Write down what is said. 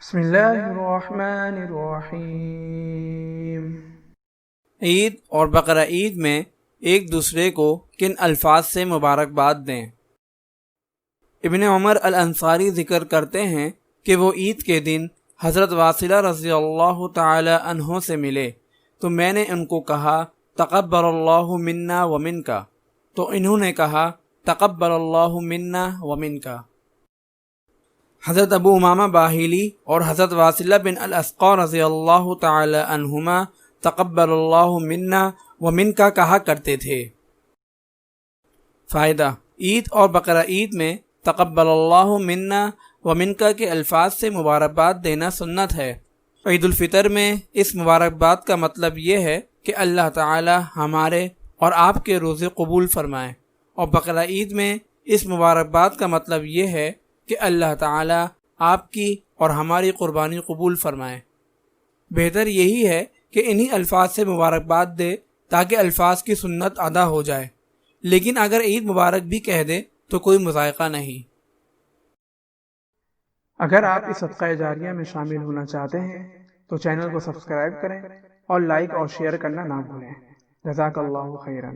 بسم اللہ الرحمن الرحیم۔ عید اور بقرہ عید میں ایک دوسرے کو کن الفاظ سے مبارکباد دیں؟ ابن عمر الانصاری ذکر کرتے ہیں کہ وہ عید کے دن حضرت واصلہ رضی اللہ تعالی عنہ سے ملے تو میں نے ان کو کہا تقبل اللہ منا و منکا، تو انہوں نے کہا تقبل اللہ منا و منکا۔ حضرت ابو امامہ باہیلی اور حضرت واصلہ بن الاسقا رضی اللہ تعالی عنہما تقبل اللہ منا و منکا کہا کرتے تھے۔ فائدہ: عید اور بقرہ عید میں تقبل اللہ منا و منکا کے الفاظ سے مبارکباد دینا سنت ہے۔ عید الفطر میں اس مبارکباد کا مطلب یہ ہے کہ اللہ تعالی ہمارے اور آپ کے روزے قبول فرمائے، اور بقرہ عید میں اس مبارکباد کا مطلب یہ ہے کہ اللہ تعالی آپ کی اور ہماری قربانی قبول فرمائے۔ بہتر یہی ہے کہ انہی الفاظ سے مبارکباد دے تاکہ الفاظ کی سنت ادا ہو جائے، لیکن اگر عید مبارک بھی کہہ دے تو کوئی مذائقہ نہیں۔ اگر آپ اس صدقہ جاریہ میں شامل ہونا چاہتے ہیں تو چینل کو سبسکرائب کریں اور لائک اور شیئر کرنا نہ بھولیں۔ جزاک اللہ خیرا۔